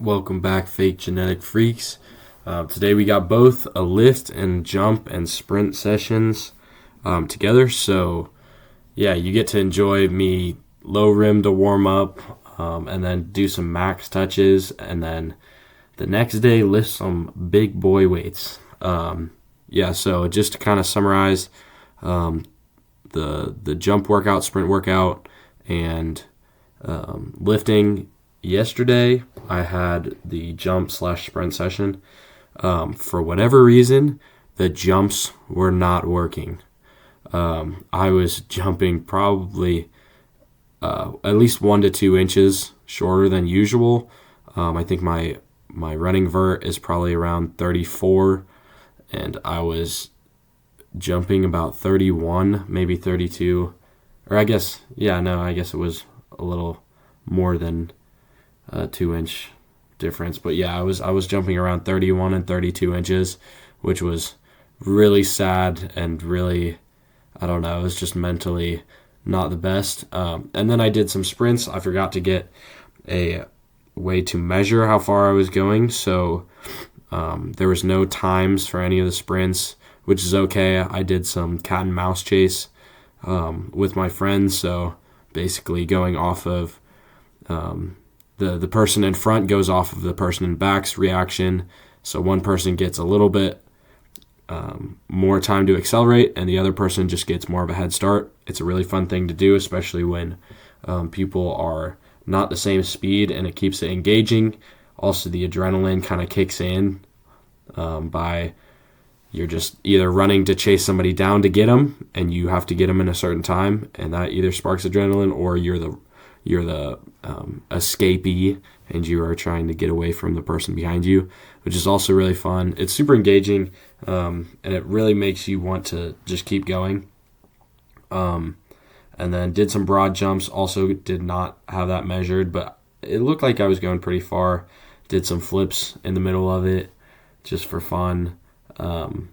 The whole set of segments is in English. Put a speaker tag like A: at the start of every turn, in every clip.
A: Welcome back, fake genetic freaks. Today we got both a lift and jump and sprint sessions together. So, yeah, you get to enjoy me low rim to warm up and then do some max touches. And then the next day, lift some big boy weights. So just to kind of summarize the jump workout, sprint workout, and lifting. Yesterday, I had the jump/sprint session. For whatever reason, the jumps were not working. I was jumping probably at least 1 to 2 inches shorter than usual. I think my running vert is probably around 34, and I was jumping about 31, maybe 32. Or I guess it was a little more than 2-inch difference, but yeah, I was jumping around 31 and 32 inches, which was really sad and really, I don't know, it was just mentally not the best. And then I did some sprints. I forgot to get a way to measure how far I was going, so there was no times for any of the sprints, which is okay. I did some cat and mouse chase with my friends, so basically going off of the person in front goes off of the person in back's reaction. So one person gets a little bit more time to accelerate, and the other person just gets more of a head start. It's a really fun thing to do, especially when people are not the same speed, and it keeps it engaging. Also, the adrenaline kind of kicks in by you're just either running to chase somebody down to get them, and you have to get them in a certain time, and that either sparks adrenaline, or you're the escapee and you are trying to get away from the person behind you, which is also really fun. It's super engaging, and it really makes you want to just keep going. And then did some broad jumps. Also did not have that measured, but it looked like I was going pretty far. Did some flips in the middle of it just for fun. And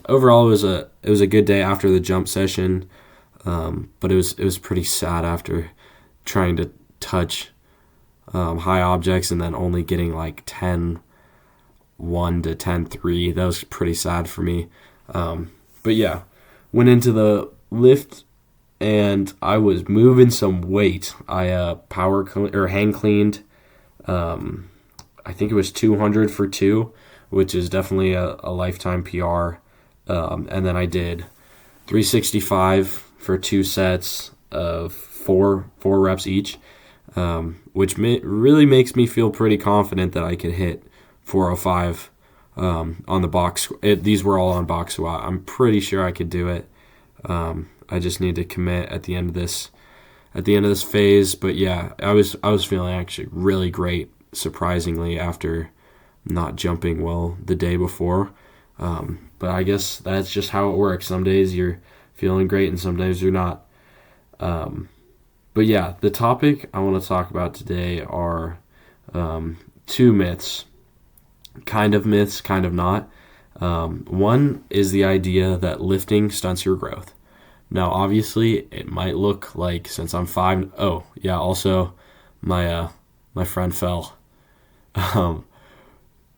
A: overall it was a good day after the jump session. But it was pretty sad after trying to touch high objects and then only getting like 10-1 to 10-3. That was pretty sad for me. But yeah, went into the lift and I was moving some weight. I hang cleaned. I think it was 200 for 2, which is definitely a lifetime PR. And then I did 365 for 2 sets of four reps each, which really makes me feel pretty confident that I could hit 405 on the box. These were all on box squat. I'm pretty sure I could do it. I just need to commit at the end of this phase. But yeah, I was feeling actually really great, surprisingly, after not jumping well the day before. But I guess that's just how it works. Some days you're feeling great and some days you're not. But yeah, the topic I want to talk about today are 2 myths. Kind of myths, kind of not. One is the idea that lifting stunts your growth. Now, obviously, it might look like, since I'm 5... Oh, yeah, also, my friend fell. And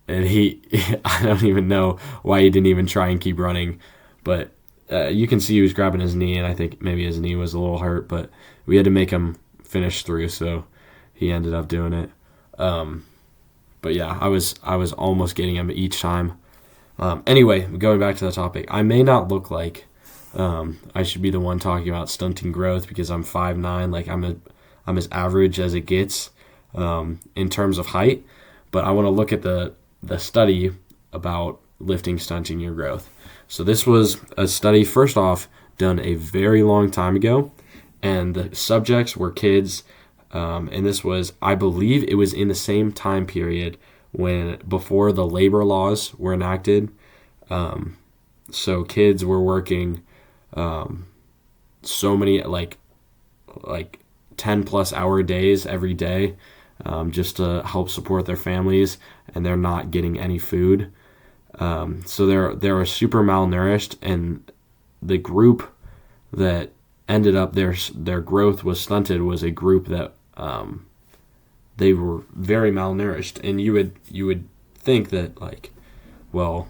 A: I don't even know why he didn't even try and keep running, but you can see he was grabbing his knee, and I think maybe his knee was a little hurt, but we had to make him finish through, so he ended up doing it. But yeah, I was almost getting him each time. Anyway, going back to the topic, I may not look like I should be the one talking about stunting growth because I'm 5'9", like I'm as average as it gets in terms of height, but I want to look at the study about lifting stunting your growth. So this was a study, first off, done a very long time ago, and the subjects were kids, and this was, I believe it was in the same time period before the labor laws were enacted. So kids were working so many, like 10 plus hour days every day, just to help support their families, and they're not getting any food. So they were super malnourished, and the group that ended up their growth was stunted was a group that they were very malnourished, and you would think that, like, well,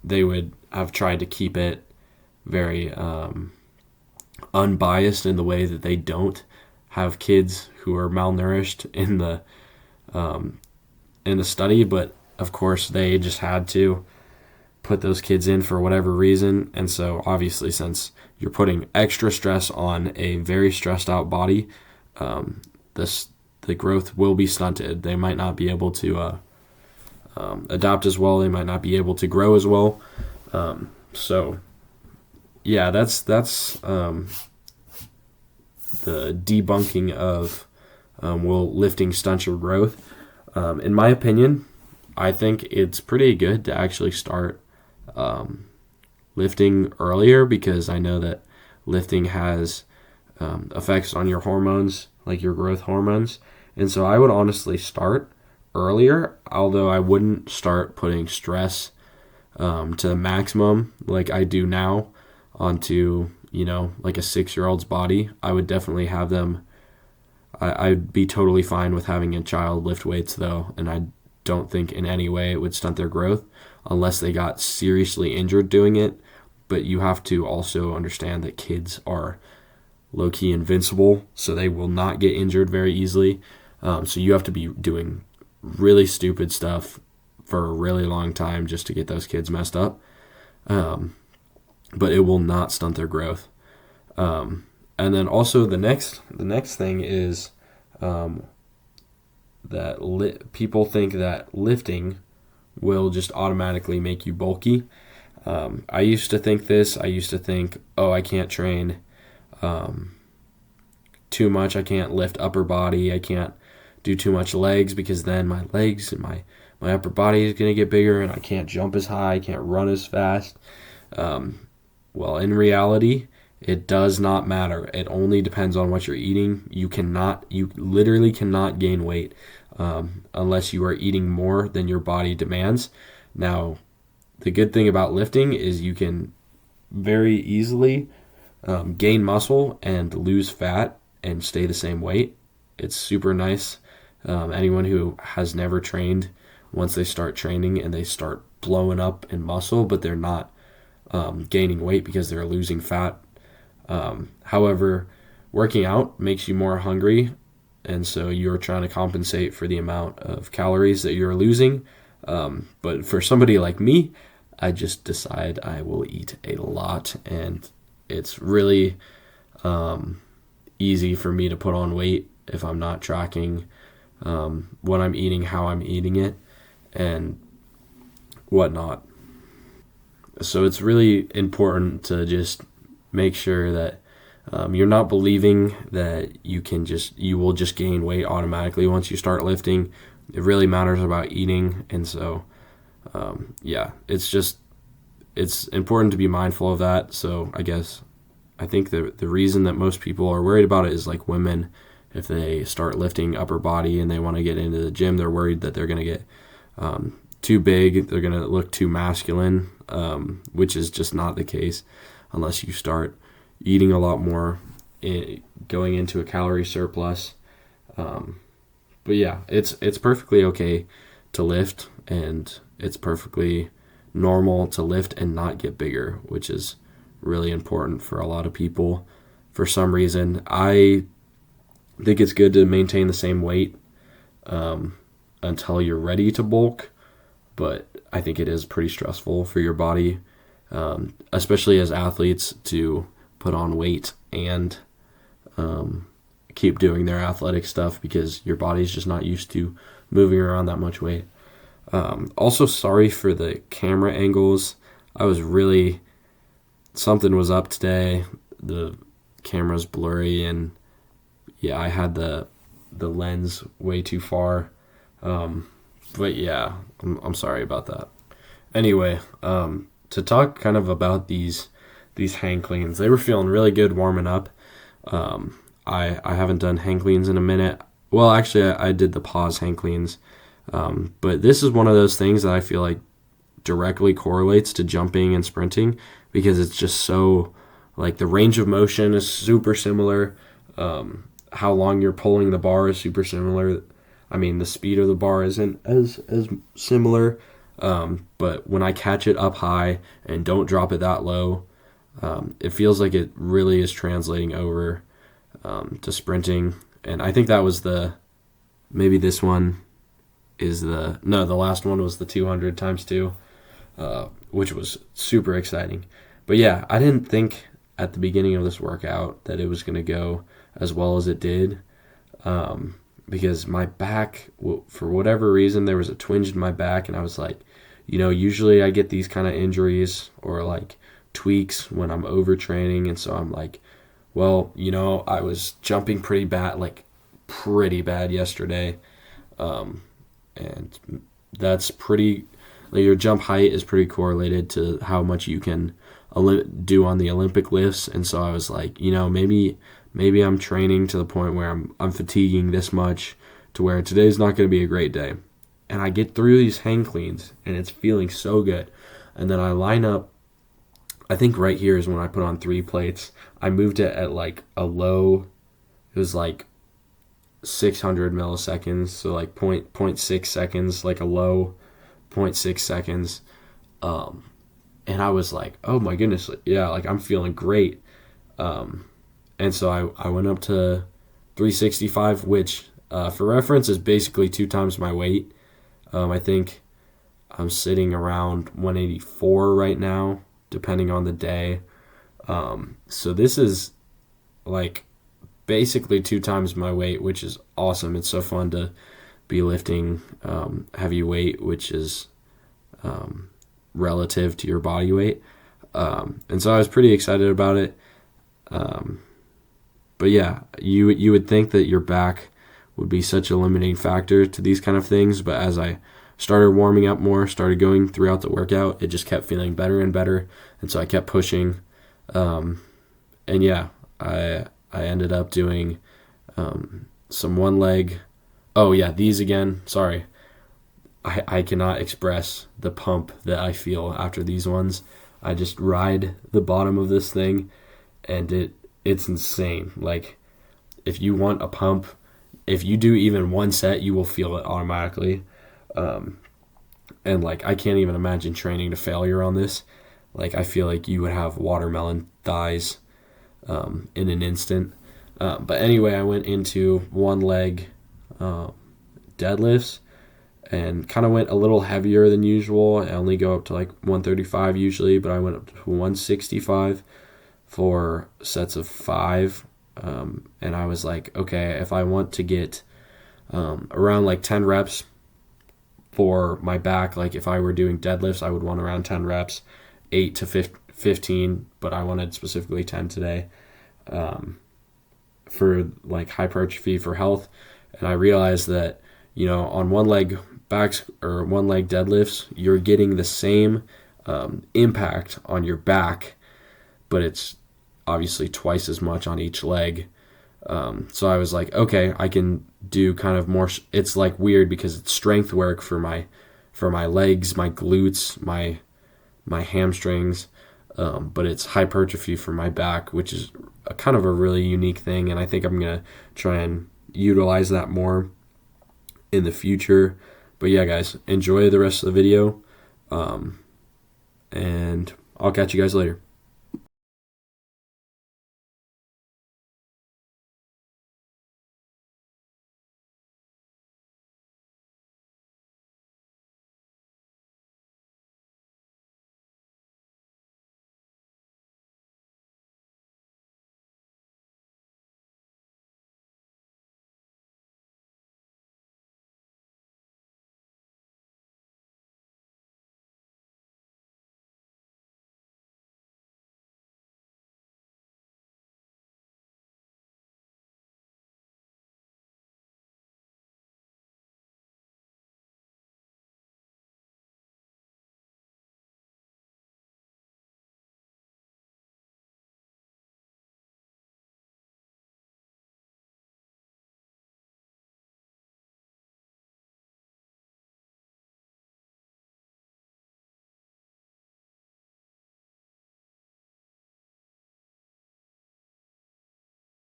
A: they would have tried to keep it very unbiased in the way that they don't have kids who are malnourished in the study, but of course they just had to put those kids in for whatever reason. And so obviously, since you're putting extra stress on a very stressed out body, the growth will be stunted. They might not be able to adapt as well. They might not be able to grow as well. So yeah, that's the debunking of will lifting stunt your growth. In my opinion, I think it's pretty good to actually start lifting earlier, because I know that lifting has effects on your hormones, like your growth hormones. And so I would honestly start earlier, although I wouldn't start putting stress to the maximum like I do now onto, like a 6-year-old's body. I would definitely have them. I'd be totally fine with having a child lift weights, though, and I don't think in any way it would stunt their growth unless they got seriously injured doing it. But you have to also understand that kids are low-key invincible, so they will not get injured very easily. So you have to be doing really stupid stuff for a really long time just to get those kids messed up. But it will not stunt their growth. And then also the next thing is that people think that lifting will just automatically make you bulky. I used to think this. I used to think, I can't train too much. I can't lift upper body. I can't do too much legs, because then my legs and my upper body is going to get bigger, and I can't jump as high. I can't run as fast. Well, in reality, it does not matter. It only depends on what you're eating. You literally cannot gain weight unless you are eating more than your body demands. Now, the good thing about lifting is you can very easily gain muscle and lose fat and stay the same weight. It's super nice. Anyone who has never trained, once they start training and they start blowing up in muscle, but they're not gaining weight because they're losing fat. However, working out makes you more hungry, and so you're trying to compensate for the amount of calories that you're losing. But for somebody like me, I just decide I will eat a lot, and it's really easy for me to put on weight if I'm not tracking what I'm eating, how I'm eating it, and whatnot. So it's really important to just make sure that you're not believing that you will just gain weight automatically once you start lifting. It really matters about eating, and so it's important to be mindful of that. So I think the reason that most people are worried about it is like women. If they start lifting upper body and they want to get into the gym, they're worried that they're going to get too big, they're going to look too masculine, which is just not the case unless you start eating a lot more, going into a calorie surplus. But yeah, it's perfectly okay to lift, and it's perfectly normal to lift and not get bigger, which is really important for a lot of people. For some reason, I think it's good to maintain the same weight until you're ready to bulk, but I think it is pretty stressful for your body, especially as athletes, to put on weight and keep doing their athletic stuff, because your body's just not used to moving around that much weight. Also, sorry for the camera angles. Something was up today. The camera's blurry, and yeah, I had the lens way too far. But yeah, I'm sorry about that. Anyway, to talk kind of about these hang cleans, they were feeling really good warming up. I haven't done hang cleans in a minute. Well, actually, I did the pause hang cleans. But this is one of those things that I feel like directly correlates to jumping and sprinting, because it's just so, like, the range of motion is super similar. how long you're pulling the bar is super similar. I mean, the speed of the bar isn't as similar, but when I catch it up high and don't drop it that low, it feels like it really is translating over to sprinting. And I think that was maybe this one is the last one was the 200 times 2, which was super exciting. But yeah, I didn't think at the beginning of this workout that it was going to go as well as it did, because my back, for whatever reason, there was a twinge in my back, and I was like, usually I get these kind of injuries or like tweaks when I'm overtraining, and so I'm like, well, I was jumping pretty bad yesterday, and that's pretty. Like, your jump height is pretty correlated to how much you can do on the Olympic lifts, and so I was like, maybe I'm training to the point where I'm fatiguing this much to where today's not going to be a great day. And I get through these hang cleans, and it's feeling so good. And then I line up, I think right here is when I put on 3 plates. I moved it at like a low, it was like 600 milliseconds, so like 0.6 seconds, like a low 0.6 seconds. And I was like, oh my goodness, yeah, like I'm feeling great. And so I went up to 365, which for reference is basically 2 times my weight. I think I'm sitting around 184 right now, depending on the day. So this is like basically 2 times my weight, which is awesome. It's so fun to be lifting heavy weight, which is relative to your body weight. And so I was pretty excited about it. But yeah, you would think that your back would be such a limiting factor to these kind of things, but as I started warming up more, started going throughout the workout, it just kept feeling better and better, and so I kept pushing. And yeah, I ended up doing some one leg. Oh yeah, these again. Sorry, I cannot express the pump that I feel after these ones. I just ride the bottom of this thing, and it's insane. Like, if you want a pump, if you do even one set, you will feel it automatically. And like, I can't even imagine training to failure on this. Like, I feel like you would have watermelon thighs in an instant. But anyway, I went into one leg deadlifts and kind of went a little heavier than usual. I only go up to like 135 usually, but I went up to 165 for sets of 5. And I was like, okay, if I want to get around like 10 reps for my back, like if I were doing deadlifts, I would want around 10 reps, 8 to 15, but I wanted specifically 10 today for like hypertrophy for health. And I realized that, on one leg backs or one leg deadlifts, you're getting the same impact on your back, but it's obviously twice as much on each leg. So I was like, okay, I can do kind of more. It's like weird because it's strength work for my legs, my glutes, my hamstrings, but it's hypertrophy for my back, which is a kind of a really unique thing. And I think I'm gonna try and utilize that more in the future. But yeah, guys, enjoy the rest of the video, and I'll catch you guys later.